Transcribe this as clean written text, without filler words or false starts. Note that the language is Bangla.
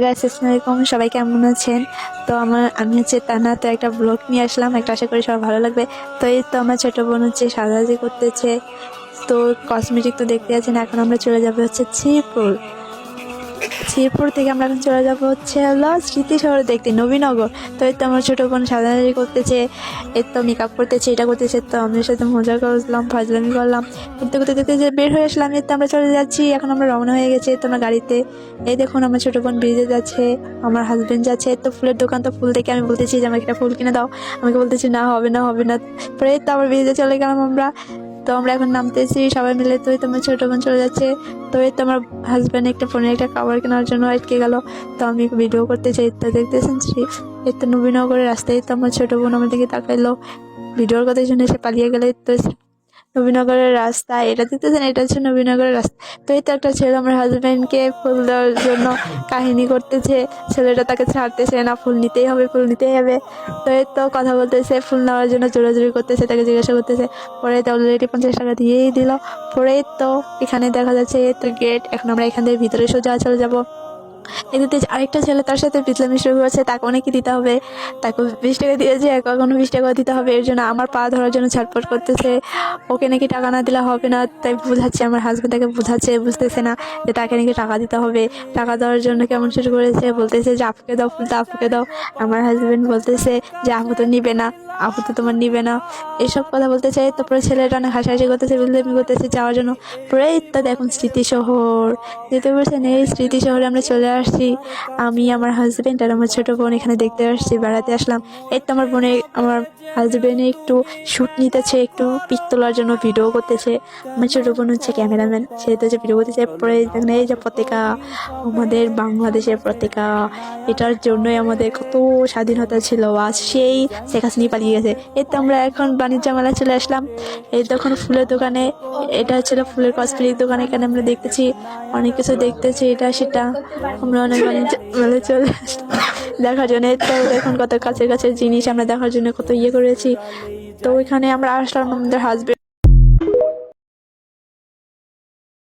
গাইস আসসালামু আলাইকুম, সবাই কেমন আছেন? তো আমি হচ্ছে তানা। তো একটা ব্লগ নিয়ে আসলাম, একটা আশা করি সবার ভালো লাগবে। তো এই তো আমার ছোট বোন হচ্ছে সাজাসাজি করতেছে। তো কসমেটিক তো দেখতে আছেন। এখন আমরা চলে যাবো হচ্ছে শ্রীপুর থেকে আমরা এখন চলে যাবো হচ্ছে হলো স্মৃতি শহর দেখতে, নবীনগর। তো এই তো আমার ছোট বোন সাজাসাজি করতেছে, এর তো মেকআপ করতেছে, এটা করতেছে। তো আমাদের সাথে মজা করলাম, ফাজলামি করলাম, করতে করতে দেখতে যে বের হয়ে আসলাম। এর তো আমরা চলে যাচ্ছি, এখন আমরা রওনা হয়ে গেছি তোমার গাড়িতে। এই দেখুন আমার ছোট বোন ব্রিজে যাচ্ছে, আমার হাজবেন্ড যাচ্ছে। তো ফুলের দোকান, তো ফুল দেখে আমি বলতেছি যে আমাকে একটা ফুল কিনে দাও। আমাকে বলতেছি না, হবে না হবে না। পরে তো আবার ব্রিজে চলে গেলাম আমরা। তো আমরা এখন নামতেছি সবাই মিলে। তো তোমার ছোট বোন চলে যাচ্ছে। তো এই তো আমার হাজব্যান্ড একটা ফোনে একটা কাভার কেনার জন্য আটকে গেল। তো আমি ভিডিও করতে চাই, তো দেখতেছেন এই তো নবীনগরের রাস্তায়। তো আমার ছোট বোন আমার দিকে তাকাইলো, ভিডিওর কথার জন্য এসে পালিয়ে গেলে। তো নবীনগরের রাস্তা এটা দেখতেছেন, এটা হচ্ছে নবীনগরের রাস্তা। তো এই তো একটা ছেলে আমার হাজবেন্ডকে ফুল দেওয়ার জন্য কাহিনী করতেছে। ছেলেটা তাকে ছাড়তেছে না, ফুল নিতেই হবে ফুল নিতেই হবে। তো এই তো কথা বলতেছে, ফুল নেওয়ার জন্য জোরাজুরি করতেছে, তাকে জিজ্ঞাসা করতেছে। পরে তো অলরেডি 50 টাকা দিয়েই দিল। পরে তো এখানে দেখা যাচ্ছে তো গেট। এখন আমরা এখান থেকে ভিতরে সোজা চলে যাবো। এদিকে আরেকটা ছেলে তার সাথে পিছলামি শুরু করেছে, তাকে অনেকে দিতে হবে। তাকে 20 টাকা দিয়েছে, কখনো 20 টাকা দিতে হবে। এর জন্য আমার পা ধরার জন্য ছটফট করতেছে। ওকে নাকি টাকা না দিলে হবে না, তাই বুঝাচ্ছে। আমার হাজবেন্ড তাকে বুঝাচ্ছে, বুঝতেছে না যে তাকে নাকি টাকা দিতে হবে। টাকা দেওয়ার জন্য কেমন শুরু করেছে, বলতেছে যে আপুকে দাও ফুলটা, আপুকে দাও। আমার হাজবেন্ড বলতেছে যে আপু তো নিবে না, আপু তো তোমার নিবে না, এইসব কথা বলতে চাই। তারপরে ছেলেটা অনেক হাসাহাসি করতেছে, বিলদেমি করতেছে যাওয়ার জন্য। পরে তো দেখুন স্মৃতিশহর যেতে বলছেন। এই স্মৃতি শহরে আমরা চলে আসছি। আমি, আমার হাজবেন্ড আর আমার ছোট বোন এখানে দেখতে আসছি, বেড়াতে আসলাম। এই তো আমার হাজবেন্ড একটু শুট নিতেছে, একটু পিক তোলার জন্য ভিডিও করতেছে। আমার ছোট বোন হচ্ছে ক্যামেরাম্যান, সে তো হচ্ছে ভিডিও করতেছে। পরে দেখেন এই যে পতাকা, আমাদের বাংলাদেশের পতাকা। এটার জন্যই আমাদের কত স্বাধীনতা ছিল। আজ সেই শেখ হাসিনা পালিয়ে গেছে। এই তো আমরা এখন বাণিজ্য মেলায় চলে আসলাম। এই তখন ফুলের দোকানে, এটা হচ্ছিল ফুলের কসমেটিক দোকান। এখানে আমরা দেখতেছি অনেক কিছু, দেখতেছি এটা সেটা। আমরা অনেক বাণিজ্য মেলায় চলে আসলাম দেখার জন্য। তো দেখুন কত কাছের কাছের জিনিস আমরা দেখার জন্য কত ইয়ে করেছি। তো ওইখানে আমরা আসলাম, আমাদের হাজবেন্ড